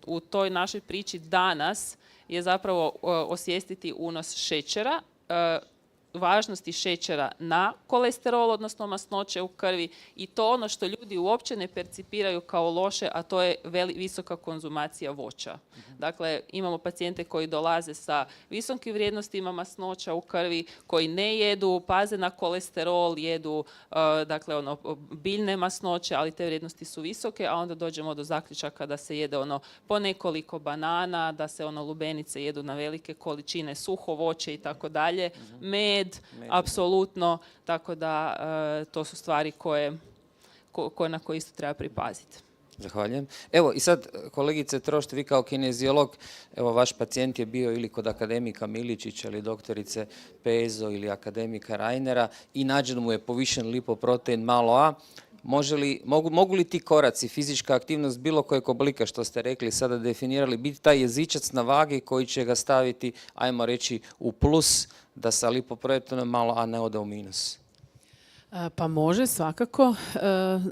u toj našoj priči danas je zapravo osvijestiti unos šećera. važnosti šećera na kolesterol, odnosno masnoće u krvi, i to ono što ljudi uopće ne percipiraju kao loše, a to je visoka konzumacija voća. Dakle, imamo pacijente koji dolaze sa visokim vrijednostima masnoća u krvi, koji ne jedu, paze na kolesterol, jedu dakle, biljne masnoće, ali te vrijednosti su visoke, a onda dođemo do zaključaka da se jede po nekoliko banana, da se lubenice jedu na velike količine, suho voće i tako dalje, med, apsolutno, tako da to su stvari na koje isto treba pripaziti. Zahvaljujem. Evo i sad, kolegice Trošt, vi kao kineziolog, evo vaš pacijent je bio ili kod akademika Miličića ili doktorice Pezo akademika Reinera i nađen mu je povišen lipoprotein malo A. Mogu li ti koraci, fizička aktivnost bilo kojeg oblika što ste rekli, sada definirali, biti taj jezičac na vagi koji će ga staviti, ajmo reći, u plus, da sa lipoproteinom malo A ne ode u minus? Pa može, svakako.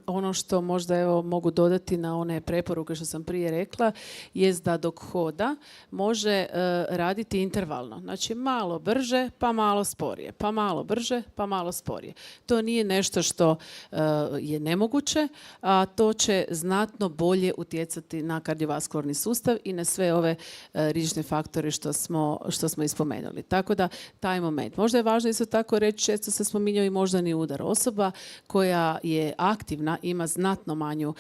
Ono što možda mogu dodati na one preporuke što sam prije rekla, jest da dok hoda može raditi intervalno. Znači malo brže, pa malo sporije, pa malo brže, pa malo sporije. To nije nešto što je nemoguće, a to će znatno bolje utjecati na kardiovaskularni sustav i na sve ove rizične faktore što smo ispomenuli. Tako da taj moment. Možda je važno isto tako reći, često se spominjao i moždani udar. Osoba koja je aktivna ima znatno manju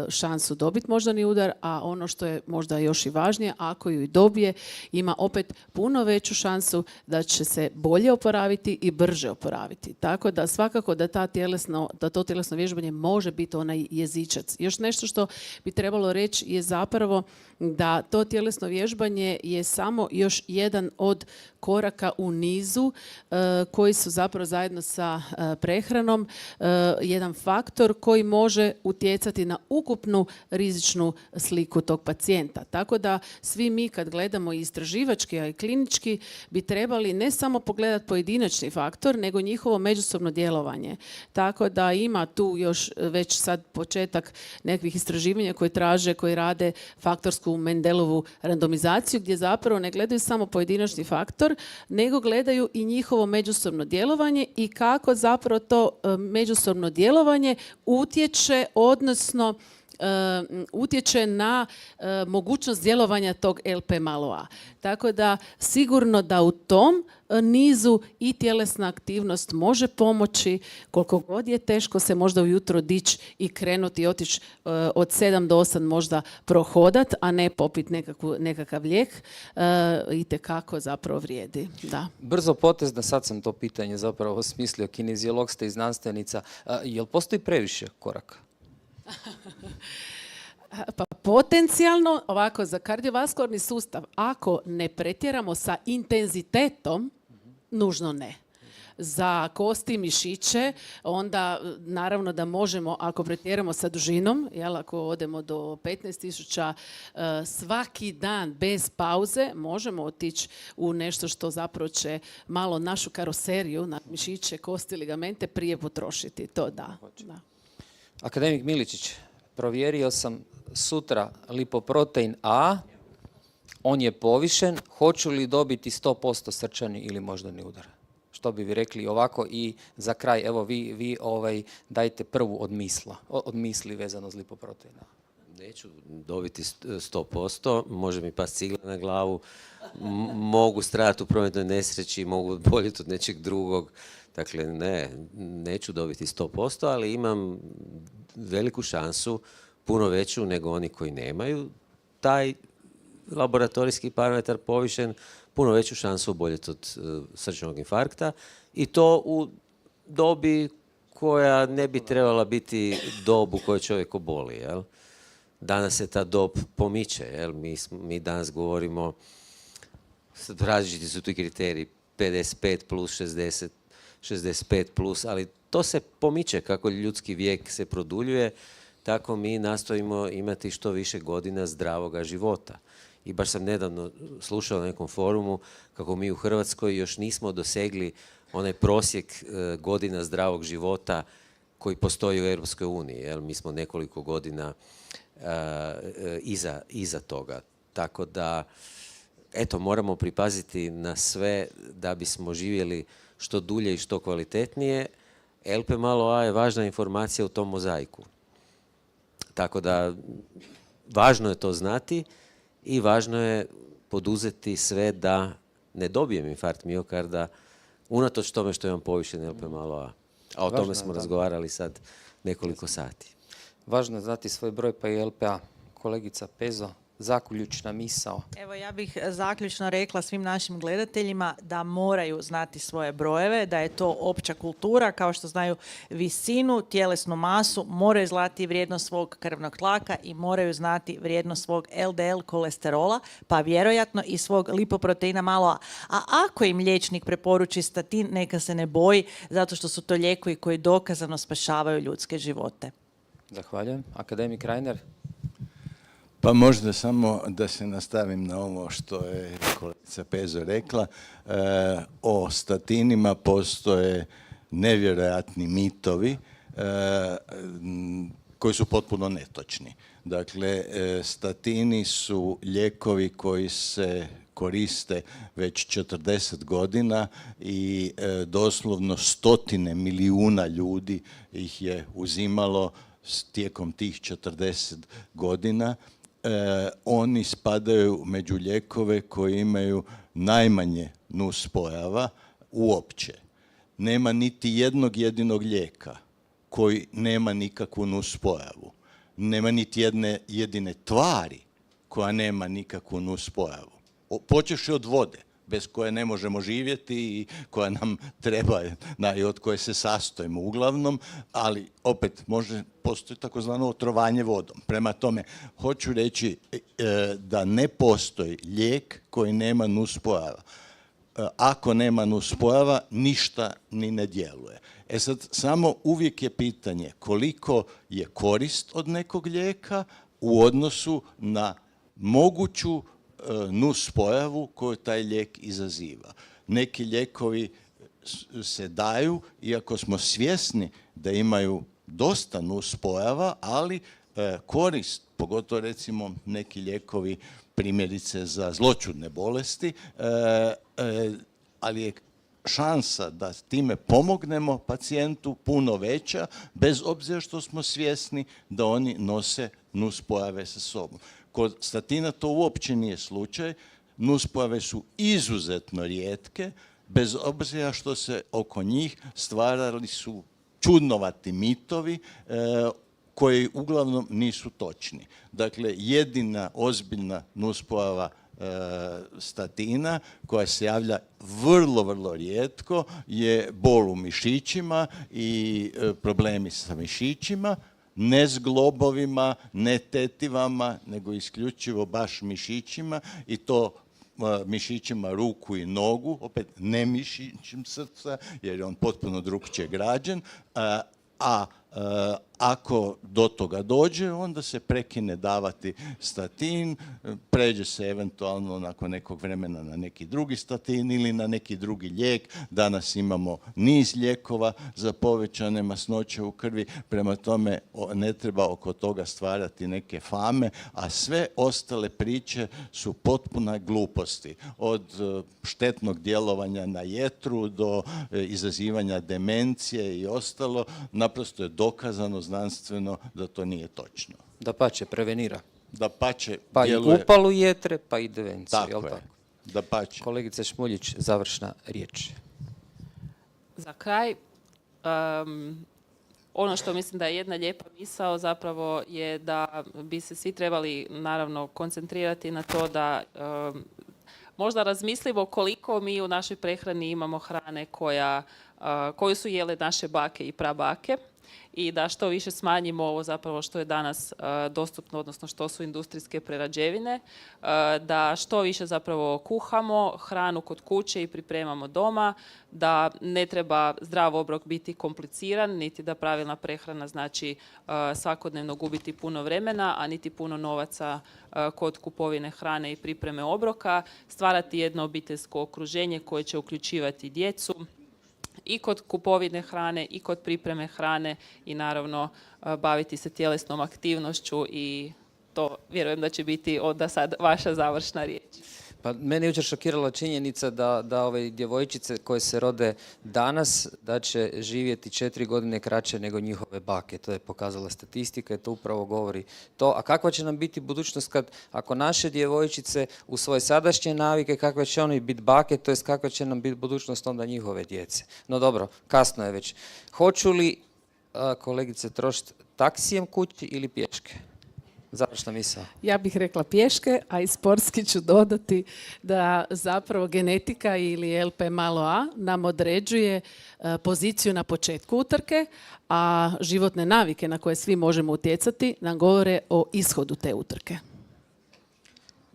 šansu dobiti moždani udar, a ono što je možda još i važnije, ako ju i dobije, ima opet puno veću šansu da će se bolje oporaviti i brže oporaviti. Tako da svakako da to tjelesno vježbanje može biti onaj jezičac. Još nešto što bi trebalo reći je zapravo da to tjelesno vježbanje je samo još jedan od koraka u nizu koji su zapravo zajedno sa prehranom jedan faktor koji može utjecati na ukupnu rizičnu sliku tog pacijenta. Tako da svi mi kad gledamo istraživački, a i klinički, bi trebali ne samo pogledati pojedinačni faktor, nego njihovo međusobno djelovanje. Tako da ima tu još već sad početak nekih istraživanja koji rade faktorsku Mendelovu randomizaciju, gdje zapravo ne gledaju samo pojedinačni faktor, nego gledaju i njihovo međusobno djelovanje i kako zapravo to međusobno djelovanje utječe, odnosno utječe na mogućnost djelovanja tog LP malo A. Tako da sigurno da u tom nizu i tjelesna aktivnost može pomoći, koliko god je teško se možda ujutro dići i krenuti i otići od 7 do 8 možda prohodat, a ne popiti nekakav lijek, itekako zapravo vrijedi. Da. Brzo potezno, sad sam to pitanje zapravo smislio, kineziolog ste i znanstvenica, jel postoji previše koraka? Pa potencijalno, ovako, za kardiovaskularni sustav, ako ne pretjeramo sa intenzitetom, nužno ne. Za kosti i mišiće, onda naravno da možemo, ako pretjeramo sa dužinom, ako odemo do 15.000 svaki dan bez pauze, možemo otići u nešto što zapravo će malo našu karoseriju, na mišiće, kosti, ligamente prije potrošiti. To da. Akademik Miličić, provjerio sam sutra lipoprotein A, on je povišen, hoću li dobiti 100% srčani ili moždani udar? Što bi vi rekli ovako i za kraj, evo vi dajte prvu od misli vezano uz lipoprotein A. Neću dobiti 100%, može mi pasti cigla na glavu, mogu stradati u prometnoj nesreći, mogu boljeti od nečeg drugog. Dakle, neću dobiti 100%, ali imam veliku šansu, puno veću nego oni koji nemaju taj laboratorijski parametar povišen, puno veću šansu oboljeti od srčanog infarkta i to u dobi koja ne bi trebala biti dob u kojoj čovjek oboli. Jel? Danas se ta dob pomiče. Jel? Mi danas govorimo, različiti su tu kriteriji, 55 plus 60, 65 plus, ali to se pomiče kako ljudski vijek se produljuje, tako mi nastojimo imati što više godina zdravoga života. I baš sam nedavno slušao na nekom forumu kako mi u Hrvatskoj još nismo dosegli onaj prosjek godina zdravog života koji postoji u Europskoj uniji. Jel? Mi smo nekoliko godina iza toga. Tako da, eto, moramo pripaziti na sve da bismo živjeli što dulje i što kvalitetnije, LP malo A je važna informacija u tom mozaiku. Tako da, važno je to znati i važno je poduzeti sve da ne dobijem infarkt miokarda, unatoč tome što imam povišen LP malo A. A o Važno tome je, smo da. razgovarali sad nekoliko sati. Važno je znati svoj broj pa i LPA. Kolegica Pezo, zaključna misao. Evo, ja bih zaključno rekla svim našim gledateljima da moraju znati svoje brojeve, da je to opća kultura, kao što znaju visinu, tjelesnu masu, moraju znati vrijednost svog krvnog tlaka i moraju znati vrijednost svog LDL kolesterola, pa vjerojatno i svog lipoproteina malo A. A ako im liječnik preporuči statin, neka se ne boji, zato što su to lijekovi koji dokazano spašavaju ljudske živote. Zahvaljujem. Akademik Reiner. Pa možda samo da se nastavim na ovo što je kolegica Pezo rekla. O statinima postoje nevjerojatni mitovi koji su potpuno netočni. Dakle, statini su lijekovi koji se koriste već 40 godina i doslovno stotine milijuna ljudi ih je uzimalo tijekom tih 40 godina. Oni spadaju među lijekove koji imaju najmanje nuspojava uopće. Nema niti jednog jedinog lijeka koji nema nikakvu nuspojavu. Nema niti jedne jedine tvari koja nema nikakvu nuspojavu. Počevši od vode, bez koje ne možemo živjeti i koja nam treba i od koje se sastojimo uglavnom, ali opet postoji takozvano otrovanje vodom. Prema tome, hoću reći da ne postoji lijek koji nema nuspojava. Ako nema nuspojava, ništa ni ne djeluje. Sad, samo uvijek je pitanje koliko je korist od nekog lijeka u odnosu na moguću nuspojavu koju taj lijek izaziva. Neki lijekovi se daju, iako smo svjesni da imaju dosta nuspojava, ali korist, pogotovo recimo neki lijekovi primjerice za zloćudne bolesti, ali je šansa da time pomognemo pacijentu puno veća, bez obzira što smo svjesni da oni nose nuspojave sa sobom. Kod statina to uopće nije slučaj. Nuspojave su izuzetno rijetke, bez obzira što se oko njih stvarali su čudnovati mitovi koji uglavnom nisu točni. Dakle, jedina ozbiljna nuspojava statina koja se javlja vrlo, vrlo rijetko je bol u mišićima i problemi sa mišićima, ne s globovima, ne tetivama, nego isključivo baš mišićima i to mišićima ruku i nogu, opet ne mišićem srca jer je on potpuno drukčije građen, a ako do toga dođe, onda se prekine davati statin, pređe se eventualno nakon nekog vremena na neki drugi statin ili na neki drugi lijek. Danas imamo niz lijekova za povećane masnoće u krvi, prema tome ne treba oko toga stvarati neke fame, a sve ostale priče su potpuna gluposti. Od štetnog djelovanja na jetru do izazivanja demencije i ostalo, naprosto je dokazano znanstveno da to nije točno. Dapače, prevenira. Dapače, Pa djeluje... i upalu jetre, pa i devenciju. Tako je. Dapače. Kolegice Šmuljić, završna riječ. Za kraj, ono što mislim da je jedna lijepa misao zapravo je da bi se svi trebali naravno koncentrirati na to da možda razmislimo koliko mi u našoj prehrani imamo hrane koju su jele naše bake i prabake i da što više smanjimo ovo zapravo što je danas dostupno, odnosno što su industrijske prerađevine, da što više zapravo kuhamo hranu kod kuće i pripremamo doma, da ne treba zdrav obrok biti kompliciran, niti da pravilna prehrana znači svakodnevno gubiti puno vremena, a niti puno novaca kod kupovine hrane i pripreme obroka, stvarati jedno obiteljsko okruženje koje će uključivati djecu, i kod kupovine hrane i kod pripreme hrane i naravno baviti se tjelesnom aktivnošću i to vjerujem da će biti onda sad vaša završna riječ. Pa mene je jučer šokirala činjenica da ove djevojčice koje se rode danas, da će živjeti 4 godine kraće nego njihove bake. To je pokazala statistika i to upravo govori to. A kakva će nam biti budućnost ako naše djevojčice u svoje sadašnje navike, kakve će oni biti bake, to jest kakva će nam biti budućnost onda njihove djece. No dobro, kasno je već. Hoću li, kolegice Trošt, taksijem kući ili pješke? Završna misao. Ja bih rekla pješke, a i sportski ću dodati da zapravo genetika ili LP malo a nam određuje poziciju na početku utrke, a životne navike na koje svi možemo utjecati nam govore o ishodu te utrke.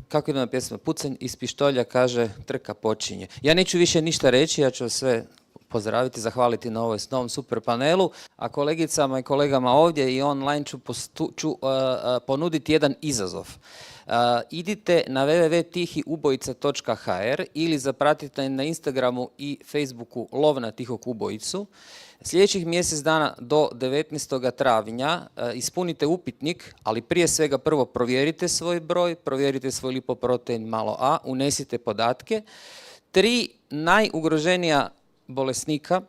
Kako ide na pjesma? Pucanj iz pištolja kaže trka počinje. Ja neću više ništa reći, ja ću vas sve pozdraviti, zahvaliti na ovom super panelu, a kolegicama i kolegama ovdje i online ću ponuditi jedan izazov. Idite na www.tihiubojica.hr ili zapratite na Instagramu i Facebooku Lov na tihog ubojicu. Sljedećih mjesec dana do 19. travnja ispunite upitnik, ali prije svega prvo provjerite svoj broj, provjerite svoj lipoprotein malo a, unesite podatke. 3 najugroženija bolesnika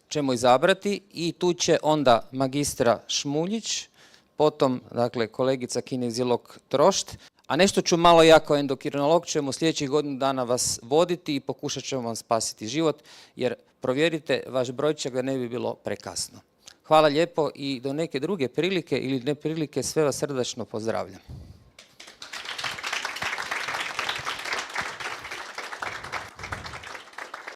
ćemo izabrati i tu će onda magistra Šmuljić, potom dakle, kolegica kineziolog Trošt, a nešto ću malo ja kao endokrinolog ćemo sljedećih godinu dana vas voditi i pokušat ćemo vam spasiti život, jer provjerite vaš brojček da ne bi bilo prekasno. Hvala lijepo i do neke druge prilike ili neprilike sve vas srdačno pozdravljam.